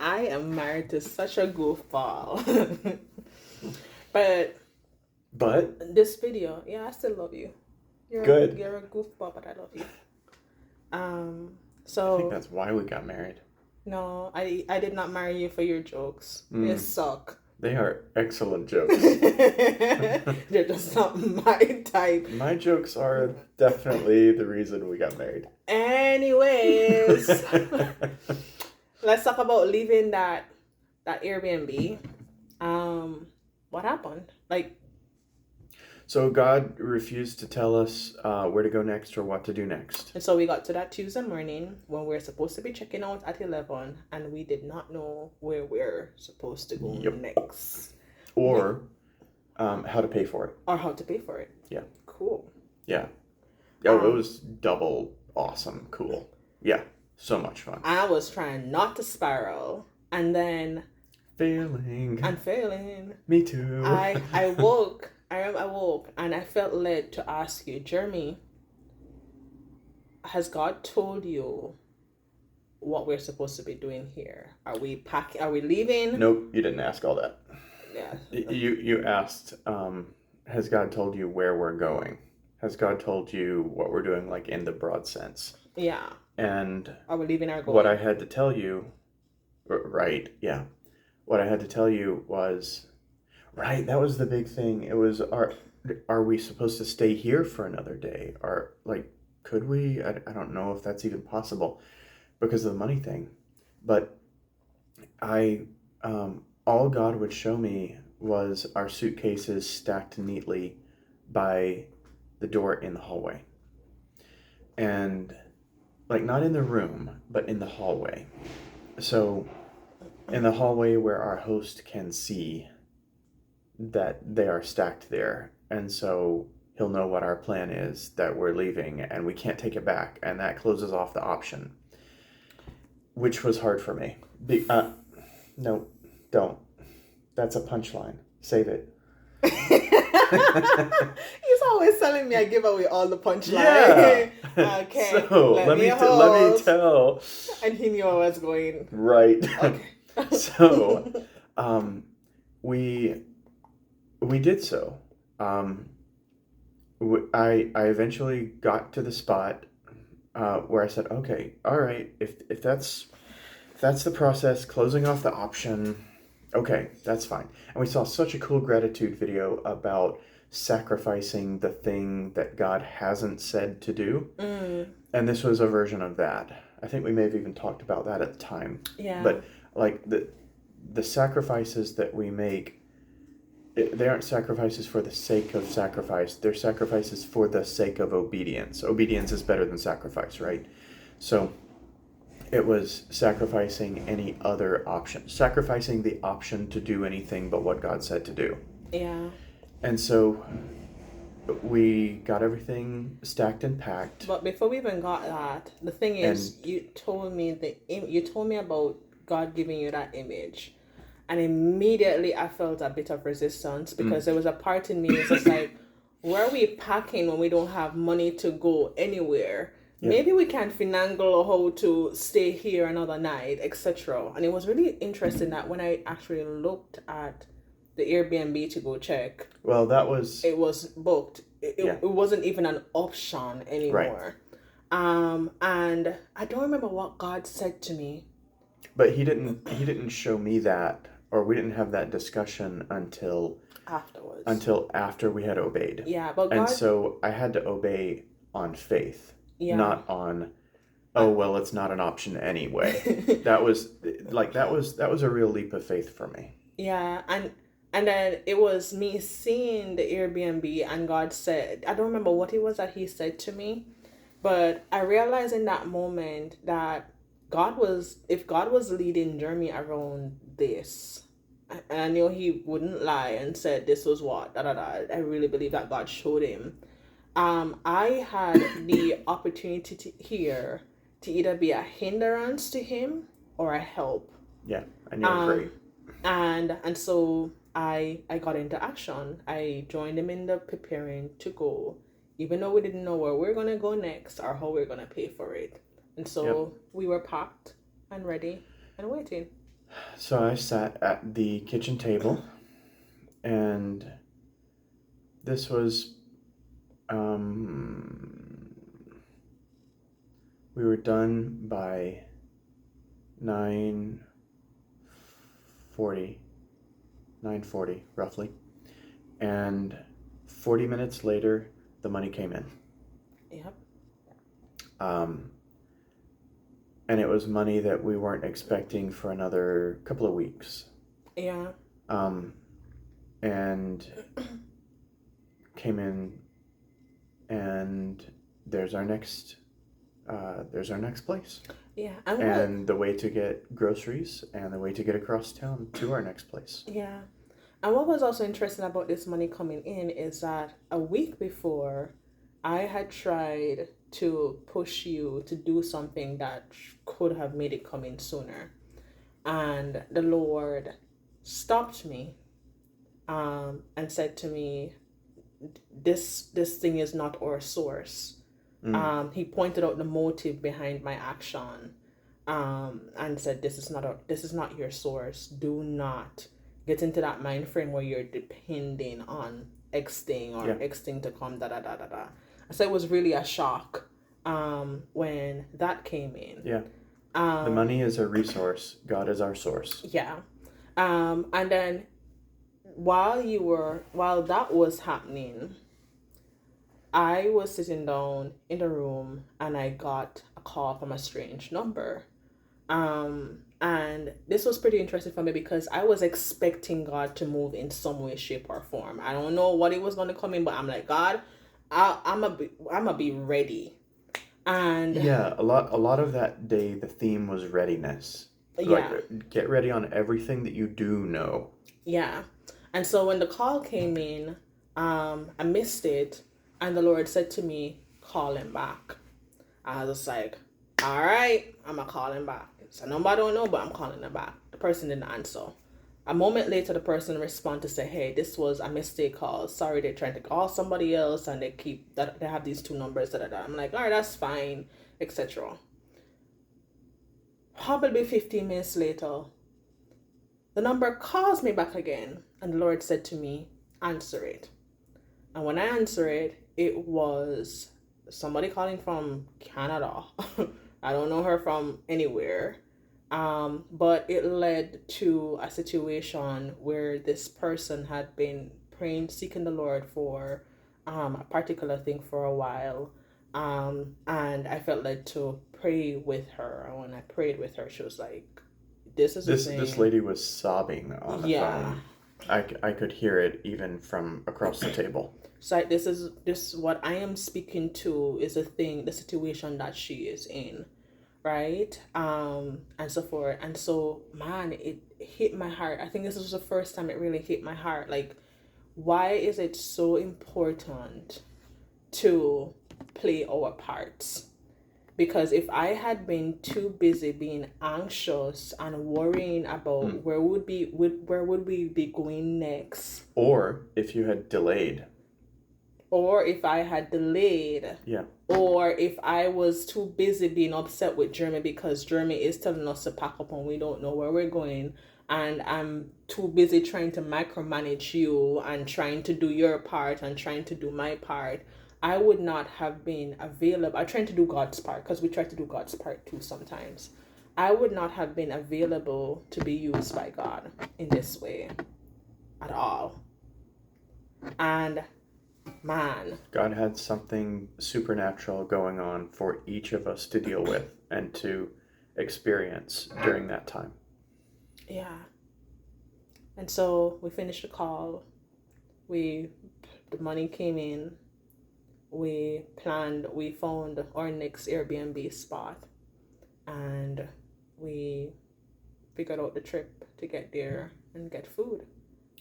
I am married to such a goofball. But this video, yeah, I still love you. Good. You're a goofball, but I love you. I think that's why we got married. No, I did not marry you for your jokes. They suck. They are excellent jokes. They're just not my type. My jokes are definitely the reason we got married. Anyways, let's talk about leaving that Airbnb. What happened? So God refused to tell us where to go next or what to do next. And so we got to that Tuesday morning when we were supposed to be checking out at 11, and we did not know where we're supposed to go next. Or how to pay for it. Or how to pay for it. Yeah. Cool. Yeah. Oh, it was double awesome cool. Yeah. So much fun. I was trying not to spiral, and then... Failing. I'm failing. Me too. I woke and I felt led to ask you, Jeremy, has God told you what we're supposed to be doing here? Are we packing? Are we leaving? Nope, you didn't ask all that. Yeah. You asked, has God told you where we're going? Has God told you what we're doing, like in the broad sense? Yeah. And are we leaving our goal? What I had to tell you, right? Yeah. What I had to tell you was, right, that was the big thing. It was, are we supposed to stay here for another day? Or, could we? I don't know if that's even possible because of the money thing. But all God would show me was our suitcases stacked neatly by the door in the hallway. And, not in the room, but in the hallway. So, in the hallway where our host can see that they are stacked there. And so he'll know what our plan is, that we're leaving and we can't take it back. And that closes off the option, which was hard for me. No, don't. That's a punchline. Save it. He's always telling me I give away all the punchlines. Yeah. Okay. So let me tell. And he knew I was going. Right. Okay. So, we did so. I eventually got to the spot where I said, okay, all right, if that's the process, closing off the option, okay, that's fine. And we saw such a cool gratitude video about sacrificing the thing that God hasn't said to do. And this was a version of that. I think we may have even talked about that at the time. Yeah. But the sacrifices that we make, they aren't sacrifices for the sake of sacrifice. They're sacrifices for the sake of obedience. Obedience is better than sacrifice, right? So it was sacrificing any other option. Sacrificing the option to do anything but what God said to do. Yeah. And so we got everything stacked and packed. But before we even got that, the thing is, you told me about God giving you that image. And immediately I felt a bit of resistance because there was a part in me that's just like, where are we packing when we don't have money to go anywhere? Yeah. Maybe we can finagle how to stay here another night, etc. And it was really interesting that when I actually looked at the Airbnb to go check, well, it was booked. It wasn't even an option anymore. Right. And I don't remember what God said to me. But he didn't show me that, or we didn't have that discussion until afterwards. Until after we had obeyed. Yeah, but God... And so I had to obey on faith, not on, it's not an option anyway. that was a real leap of faith for me. Yeah, and then it was me seeing the Airbnb, and God said, I don't remember what it was that he said to me, but I realized in that moment that if God was leading Jeremy around this, and I knew he wouldn't lie and said this was what, I really believe that God showed him. I had the opportunity to either be a hindrance to him or a help. Yeah, and you're great. And so I got into action. I joined him in the preparing to go, even though we didn't know where we're going to go next or how we're going to pay for it. And so we were packed and ready and waiting. So I sat at the kitchen table, and this was, we were done by 9:40, 9:40 roughly, and 40 minutes later, the money came in. Yep. And it was money that we weren't expecting for another couple of weeks. Yeah. And came in, and there's our next place. Yeah. And the way to get groceries and the way to get across town to our next place. Yeah. And what was also interesting about this money coming in is that a week before, I had tried to push you to do something that could have made it come in sooner. And the Lord stopped me and said to me, this thing is not our source. He pointed out the motive behind my action, and said, this is not your source. Do not get into that mind frame where you're depending on X thing or X thing to come. Da da da da da. So it was really a shock when that came in. Yeah. The money is a resource. God is our source. Yeah. And then while that was happening, I was sitting down in the room and I got a call from a strange number. And this was pretty interesting for me because I was expecting God to move in some way, shape, or form. I don't know what it was going to come in, but I'm like, God, I'm gonna be ready. And yeah, a lot of that day, the theme was readiness. Yeah. Like, get ready on everything that you do know. Yeah. And so when the call came in, I missed it, and the Lord said to me, call him back. I was like, all right, I'm going to call him back. It's a number I don't know, but I'm calling him back. The person didn't answer. A moment later, the person responded to say, hey, this was a mistake call. Sorry, they're trying to call somebody else, and they have these two numbers. Da, da, da. I'm like, all right, that's fine, etc. Probably 15 minutes later, the number calls me back again, and the Lord said to me, answer it. And when I answered it, it was somebody calling from Canada. I don't know her from anywhere. But it led to a situation where this person had been praying, seeking the Lord for a particular thing for a while. And I felt led to pray with her. And when I prayed with her, she was like, this lady was sobbing on the phone. I could hear it even from across the table. So this what I am speaking to is the situation that she is in, right? And so forth. And so, man, it hit my heart. I think this was the first time it really hit my heart. Like, why is it so important to play our parts? Because if I had been too busy being anxious and worrying about where would we be going next, or if you had delayed, or if I had delayed, yeah, or if I was too busy being upset with Jeremy because Jeremy is telling us to pack up and we don't know where we're going, and I'm too busy trying to micromanage you and trying to do your part and trying to do my part, I would not have been available. I'm trying to do God's part because we try to do God's part too sometimes. I would not have been available to be used by God in this way at all. And man, God had something supernatural going on for each of us to deal with and to experience during that time. Yeah. And so we finished the call. The money came in. We found our next Airbnb spot, and we figured out the trip to get there and get food.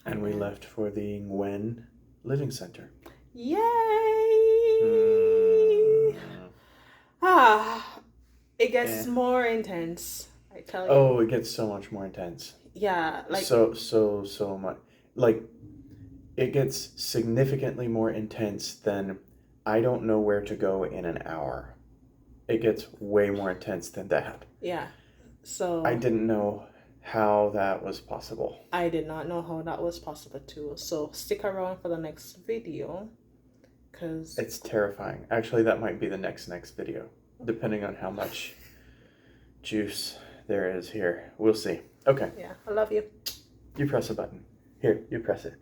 And we left for the Nguyen Living Center. Yay! It gets more intense, I tell you. Oh, it gets so much more intense. Yeah, like so much. Like, it gets significantly more intense than I don't know where to go in an hour. It gets way more intense than that. Yeah. So I didn't know how that was possible. I did not know how that was possible too. So stick around for the next video, because It's terrifying. Actually, that might be the next video, depending on how much juice there is here. We'll see. Okay. yeah, I love you. You press a button. Here, you press it.